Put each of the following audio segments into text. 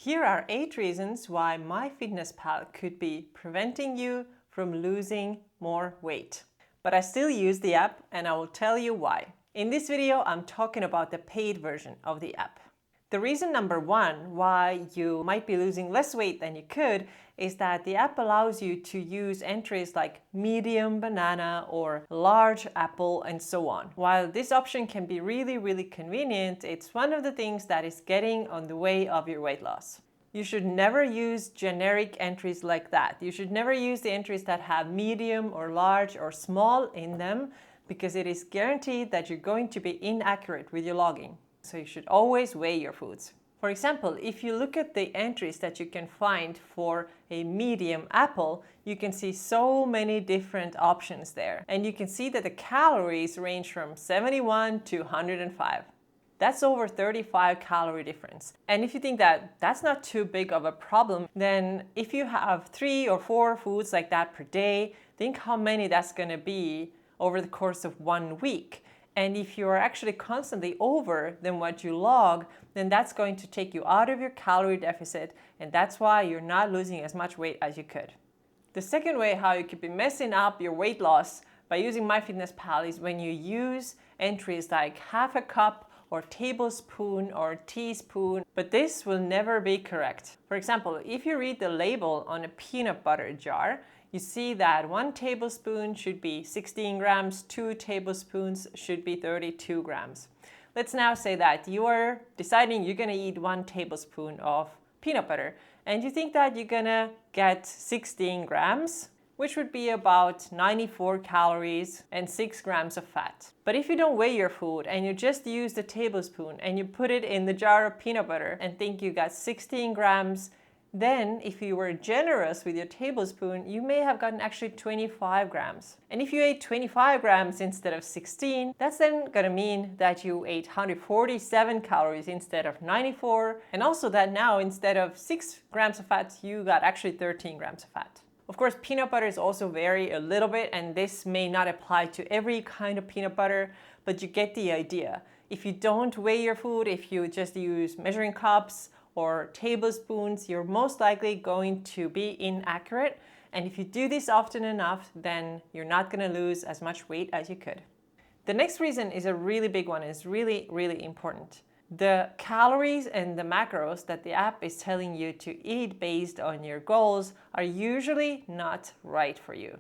Here are 8 reasons why MyFitnessPal could be preventing you from losing more weight. But I still use the app and I will tell you why. In this video, I'm talking about the paid version of the app. The reason number 1 why you might be losing less weight than you could is that the app allows you to use entries like medium banana or large apple and so on. While this option can be really convenient, it's one of the things that is getting on the way of your weight loss. You should never use generic entries like that. You should never use the entries that have medium or large or small in them, because it is guaranteed that you're going to be inaccurate with your logging. So you should always weigh your foods. For example, if you look at the entries that you can find for a medium apple, you can see so many different options there. And you can see that the calories range from 71 to 105. That's over 35 calorie difference. And if you think that that's not too big of a problem, then if you have 3 or 4 foods like that per day, think how many that's gonna be over the course of 1 week. And if you are actually constantly over than what you log, then that's going to take you out of your calorie deficit, and that's why you're not losing as much weight as you could. The second way how you could be messing up your weight loss by using MyFitnessPal is when you use entries like half a cup or tablespoon or teaspoon, but this will never be correct. For example, if you read the label on a peanut butter jar, you see that 1 tablespoon should be 16 grams, 2 tablespoons should be 32 grams. Let's now say that you are deciding you're gonna eat 1 tablespoon of peanut butter, and you think that you're gonna get 16 grams, which would be about 94 calories and 6 grams of fat. But if you don't weigh your food and you just use the tablespoon and you put it in the jar of peanut butter and think you got 16 grams, then if you were generous with your tablespoon, you may have gotten actually 25 grams. And if you ate 25 grams instead of 16, that's then gonna mean that you ate 147 calories instead of 94, and also that now instead of 6 grams of fat, you got actually 13 grams of fat. Of course, peanut butters also vary a little bit, and this may not apply to every kind of peanut butter, but you get the idea. If you don't weigh your food, if you just use measuring cups or tablespoons, you're most likely going to be inaccurate. And if you do this often enough, then you're not gonna lose as much weight as you could. The next reason is a really big one, it's really important. The calories and the macros that the app is telling you to eat based on your goals are usually not right for you.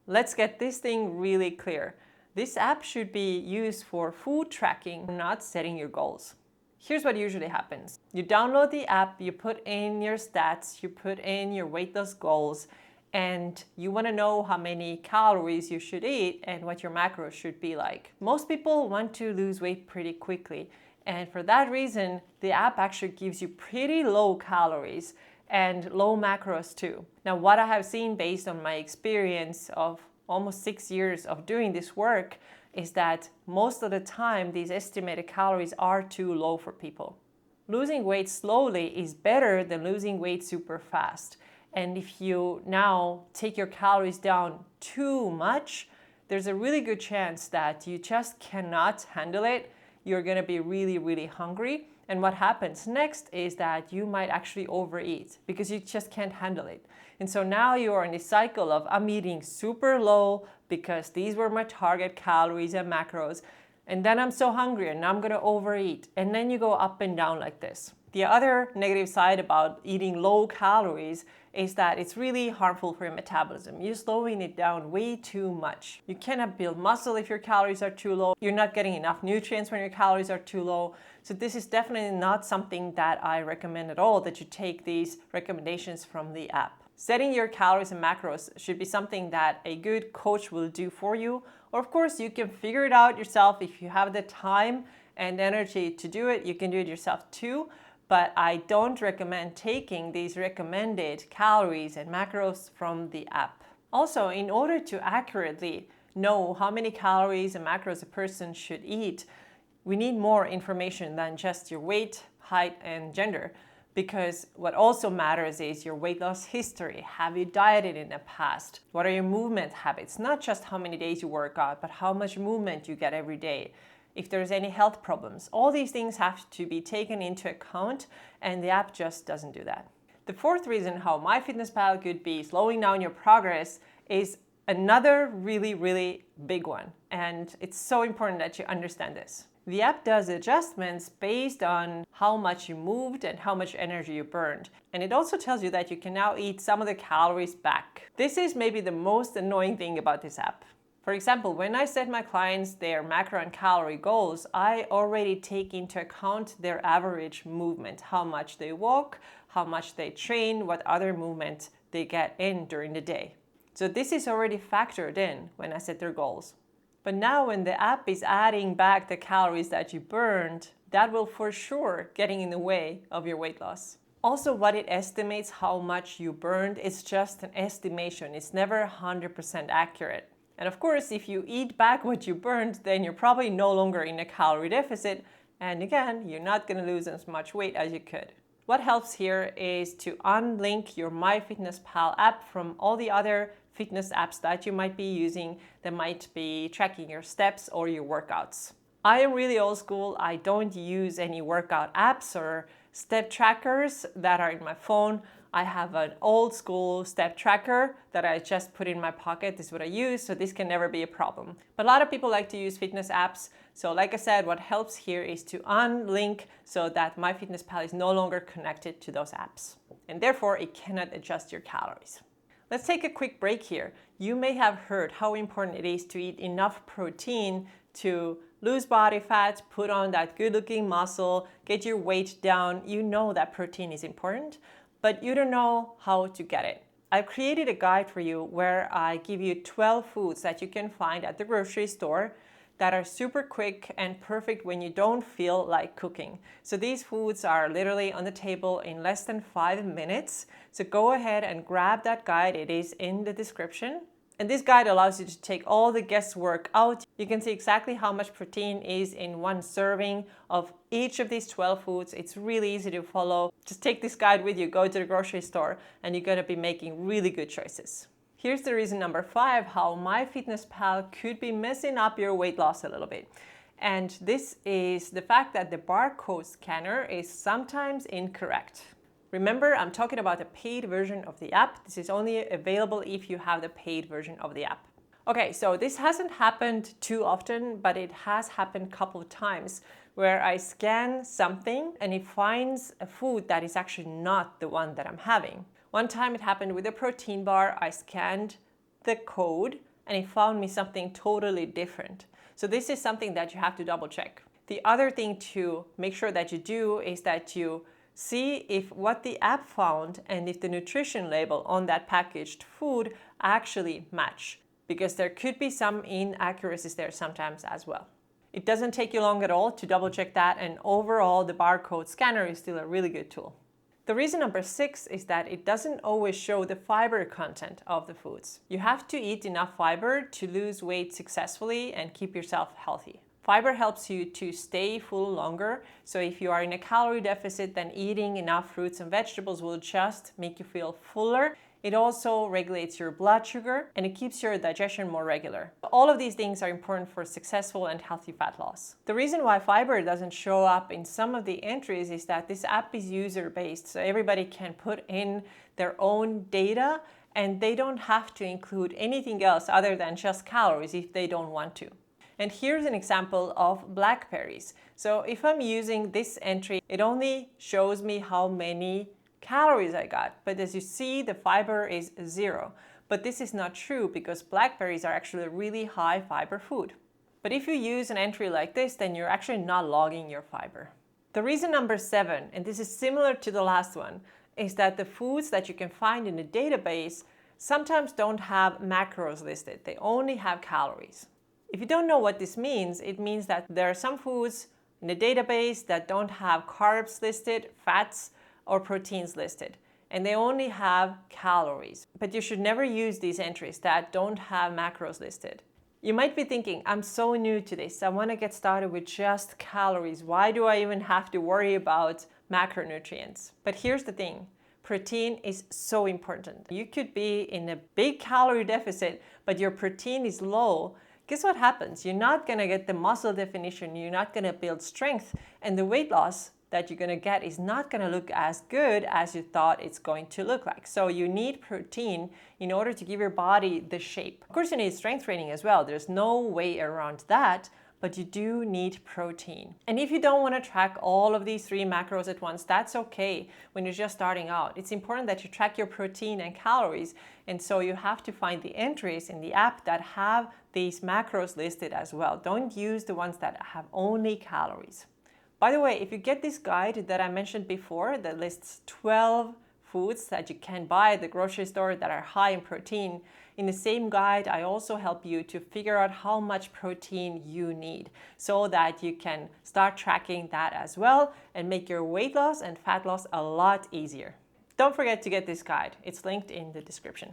Let's get this thing really clear. This app should be used for food tracking, not setting your goals. Here's what usually happens. You download the app, you put in your stats, you put in your weight loss goals, and you want to know how many calories you should eat and what your macros should be like. Most people want to lose weight pretty quickly, and for that reason, the app actually gives you pretty low calories and low macros too. Now, what I have seen based on my experience of almost 6 years of doing this work is that most of the time these estimated calories are too low for people. Losing weight slowly is better than losing weight super fast. And if you now take your calories down too much, there's a really good chance that you just cannot handle it. You're gonna be really hungry. And what happens next is that you might actually overeat because you just can't handle it. And so now you're in this cycle of I'm eating super low because these were my target calories and macros. And then I'm so hungry and I'm gonna overeat. And then you go up and down like this. The other negative side about eating low calories is that it's really harmful for your metabolism. You're slowing it down way too much. You cannot build muscle if your calories are too low. You're not getting enough nutrients when your calories are too low. So this is definitely not something that I recommend at all, that you take these recommendations from the app. Setting your calories and macros should be something that a good coach will do for you. Or of course, you can figure it out yourself. If you have the time and energy to do it, you can do it yourself too. But I don't recommend taking these recommended calories and macros from the app. Also, in order to accurately know how many calories and macros a person should eat, we need more information than just your weight, height, and gender. Because what also matters is your weight loss history. Have you dieted in the past? What are your movement habits? Not just how many days you work out, but how much movement you get every day. if there's any health problems. All these things have to be taken into account, and the app just doesn't do that. The fourth reason how MyFitnessPal could be slowing down your progress is another really big one, and it's so important that you understand this. The app does adjustments based on how much you moved and how much energy you burned. And it also tells you that you can now eat some of the calories back. This is maybe the most annoying thing about this app. For example, when I set my clients their macro and calorie goals, I already take into account their average movement, how much they walk, how much they train, what other movement they get in during the day. So this is already factored in when I set their goals. But now when the app is adding back the calories that you burned, that will for sure getting in the way of your weight loss. Also, what it estimates how much you burned is just an estimation. It's never 100% accurate. And of course, if you eat back what you burned, then you're probably no longer in a calorie deficit. And again, you're not going to lose as much weight as you could. What helps here is to unlink your MyFitnessPal app from all the other fitness apps that you might be using that might be tracking your steps or your workouts. I am really old school. I don't use any workout apps or step trackers that are in my phone. I have an old school step tracker that I just put in my pocket. This is what I use, so this can never be a problem. But a lot of people like to use fitness apps. So like I said, what helps here is to unlink so that MyFitnessPal is no longer connected to those apps. And therefore, it cannot adjust your calories. Let's take a quick break here. You may have heard how important it is to eat enough protein to lose body fat, put on that good-looking muscle, get your weight down. You know that protein is important, but you don't know how to get it. I've created a guide for you where I give you 12 foods that you can find at the grocery store that are super quick and perfect when you don't feel like cooking. So these foods are literally on the table in less than 5 minutes. So go ahead and grab that guide. It is in the description. And this guide allows you to take all the guesswork out. You can see exactly how much protein is in one serving of each of these 12 foods. It's really easy to follow. Just take this guide with you, go to the grocery store, and you're gonna be making really good choices. Here's the reason number 5, how MyFitnessPal could be messing up your weight loss a little bit. And this is the fact that the barcode scanner is sometimes incorrect. Remember, I'm talking about the paid version of the app. This is only available if you have the paid version of the app. Okay, so this hasn't happened too often, but it has happened a couple of times where I scan something and it finds a food that is actually not the one that I'm having. One time it happened with a protein bar. I scanned the code and it found me something totally different. So this is something that you have to double check. The other thing to make sure that you do is that you see if what the app found and if the nutrition label on that packaged food actually match, because there could be some inaccuracies there sometimes as well. It doesn't take you long at all to double check that, and overall the barcode scanner is still a really good tool. The reason number 6 is that it doesn't always show the fiber content of the foods. You have to eat enough fiber to lose weight successfully and keep yourself healthy. Fiber helps you to stay full longer. So if you are in a calorie deficit, then eating enough fruits and vegetables will just make you feel fuller. It also regulates your blood sugar and it keeps your digestion more regular. All of these things are important for successful and healthy fat loss. The reason why fiber doesn't show up in some of the entries is that this app is user-based, so everybody can put in their own data and they don't have to include anything else other than just calories if they don't want to. And here's an example of blackberries. So if I'm using this entry, it only shows me how many calories I got. But as you see, the fiber is 0. But this is not true because blackberries are actually a really high fiber food. But if you use an entry like this, then you're actually not logging your fiber. The reason number 7, and this is similar to the last one, is that the foods that you can find in the database sometimes don't have macros listed. They only have calories. If you don't know what this means, it means that there are some foods in the database that don't have carbs listed, fats, or proteins listed, and they only have calories. But you should never use these entries that don't have macros listed. You might be thinking, I'm so new to this. I want to get started with just calories. Why do I even have to worry about macronutrients? But here's the thing. Protein is so important. You could be in a big calorie deficit, but your protein is low. guess what happens? You're not going to get the muscle definition, you're not going to build strength, and the weight loss that you're going to get is not going to look as good as you thought it's going to look like. So you need protein in order to give your body the shape. Of course, you need strength training as well. There's no way around that, but you do need protein. And if you don't want to track all of these 3 macros at once, that's okay when you're just starting out. It's important that you track your protein and calories, and so you have to find the entries in the app that have these macros listed as well. Don't use the ones that have only calories. By the way, if you get this guide that I mentioned before that lists 12 foods that you can buy at the grocery store that are high in protein, in the same guide, I also help you to figure out how much protein you need so that you can start tracking that as well and make your weight loss and fat loss a lot easier. Don't forget to get this guide. It's linked in the description.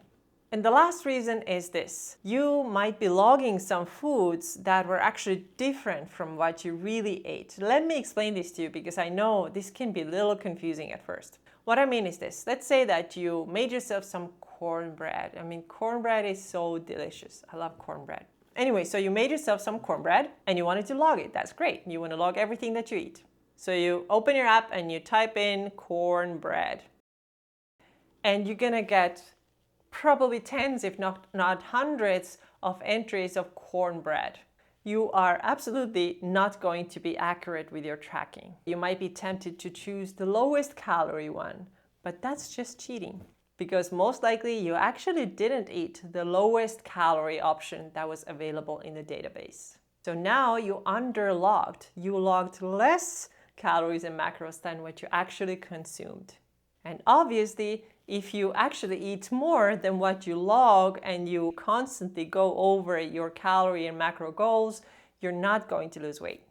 And the last reason is this. You might be logging some foods that were actually different from what you really ate. Let me explain this to you because I know this can be a little confusing at first. What I mean is this. Let's say that you made yourself some cornbread. I mean, cornbread is so delicious. I love cornbread. Anyway, so you made yourself some cornbread and you wanted to log it. That's great. You want to log everything that you eat. So you open your app and you type in cornbread. And you're going to get probably tens, if not hundreds of entries of cornbread. You are absolutely not going to be accurate with your tracking. You might be tempted to choose the lowest calorie one, but that's just cheating because most likely you actually didn't eat the lowest calorie option that was available in the database. So now you underlogged. You logged less calories and macros than what you actually consumed. And obviously, if you actually eat more than what you log and you constantly go over your calorie and macro goals, you're not going to lose weight.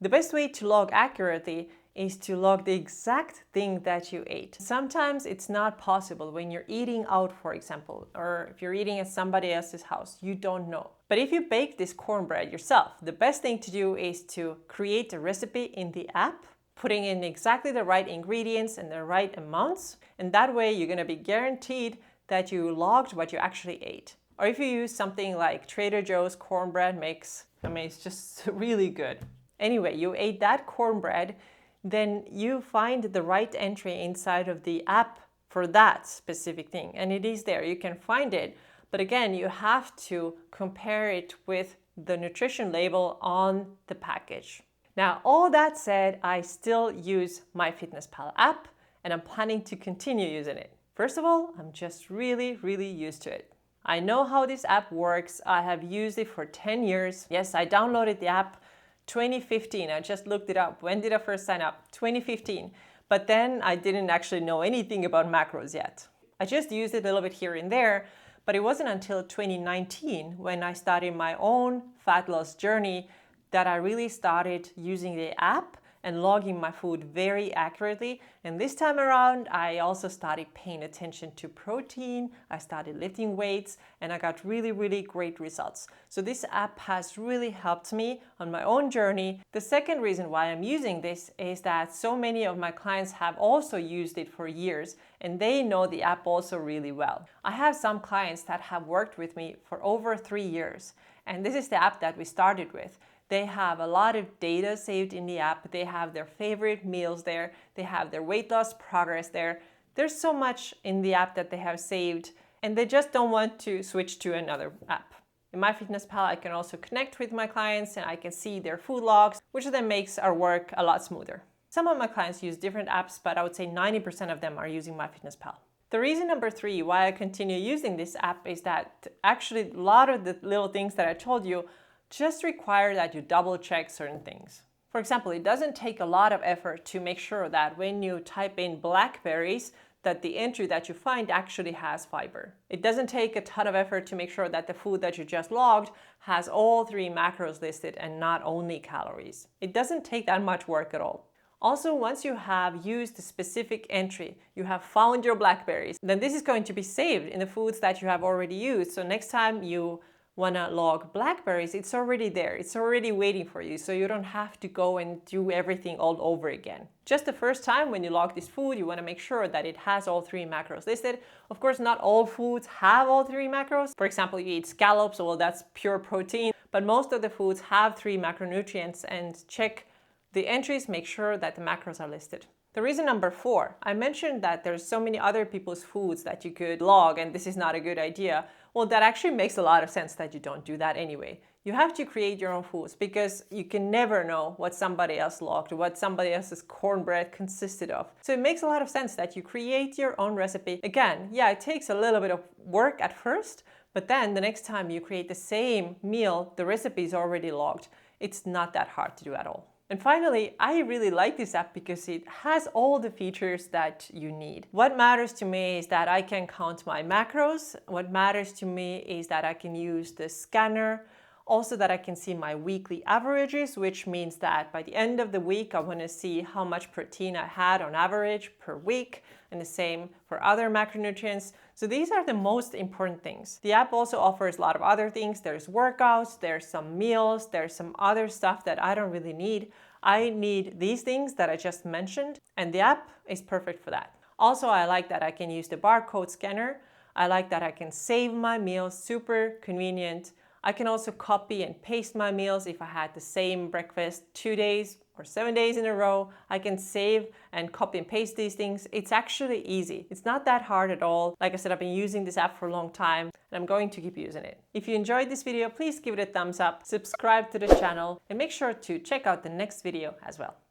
The best way to log accurately is to log the exact thing that you ate. Sometimes it's not possible when you're eating out, for example, or if you're eating at somebody else's house, you don't know. But if you bake this cornbread yourself, the best thing to do is to create a recipe in the app, putting in exactly the right ingredients and the right amounts, and that way you're going to be guaranteed that you logged what you actually ate. Or if you use something like Trader Joe's cornbread mix, I mean, it's just really good. Anyway, you ate that cornbread, then you find the right entry inside of the app for that specific thing, and it is there. You can find it, but again, you have to compare it with the nutrition label on the package. Now, all that said, I still use MyFitnessPal app and I'm planning to continue using it. First of all, I'm just really used to it. I know how this app works. I have used it for 10 years. Yes, I downloaded the app 2015. I just looked it up. When did I first sign up? 2015. But then I didn't actually know anything about macros yet. I just used it a little bit here and there, but it wasn't until 2019 when I started my own fat loss journey that I really started using the app and logging my food very accurately. And this time around, I also started paying attention to protein. I started lifting weights and I got really great results. So this app has really helped me on my own journey. The second reason why I'm using this is that so many of my clients have also used it for years and they know the app also really well. I have some clients that have worked with me for over 3 years, and this is the app that we started with. They have a lot of data saved in the app. They have their favorite meals there. They have their weight loss progress there. There's so much in the app that they have saved, and they just don't want to switch to another app. In MyFitnessPal, I can also connect with my clients and I can see their food logs, which then makes our work a lot smoother. Some of my clients use different apps, but I would say 90% of them are using MyFitnessPal. The reason number 3 why I continue using this app is that actually a lot of the little things that I told you just require that you double check certain things. For example, it doesn't take a lot of effort to make sure that when you type in blackberries, that the entry that you find actually has fiber. It doesn't take a ton of effort to make sure that the food that you just logged has all 3 macros listed and not only calories. It doesn't take that much work at all. Also, once you have used a specific entry, you have found your blackberries, then this is going to be saved in the foods that you have already used. So next time you want to log blackberries, it's already there. It's already waiting for you. So you don't have to go and do everything all over again. Just the first time when you log this food, you want to make sure that it has all 3 macros listed. Of course, not all foods have all 3 macros. For example, you eat scallops, well, that's pure protein. but most of the foods have 3 macronutrients, and check the entries, make sure that the macros are listed. The reason number 4, I mentioned that there's so many other people's foods that you could log and this is not a good idea. Well, that actually makes a lot of sense that you don't do that anyway. You have to create your own foods because you can never know what somebody else logged, what somebody else's cornbread consisted of. So it makes a lot of sense that you create your own recipe. Again, yeah, it takes a little bit of work at first, but then the next time you create the same meal, the recipe is already logged. It's not that hard to do at all. And finally, I really like this app because it has all the features that you need. What matters to me is that I can count my macros. What matters to me is that I can use the scanner. Also that I can see my weekly averages, which means that by the end of the week, I want to see how much protein I had on average per week, and the same for other macronutrients. So these are the most important things. The app also offers a lot of other things. There's workouts, there's some meals, there's some other stuff that I don't really need. I need these things that I just mentioned, and the app is perfect for that. Also, I like that I can use the barcode scanner. I like that I can save my meals, super convenient. I can also copy and paste my meals if I had the same breakfast 2 days or 7 days in a row. I can save and copy and paste these things. It's actually easy. It's not that hard at all. Like I said, I've been using this app for a long time and I'm going to keep using it. If you enjoyed this video, please give it a thumbs up, subscribe to the channel, and make sure to check out the next video as well.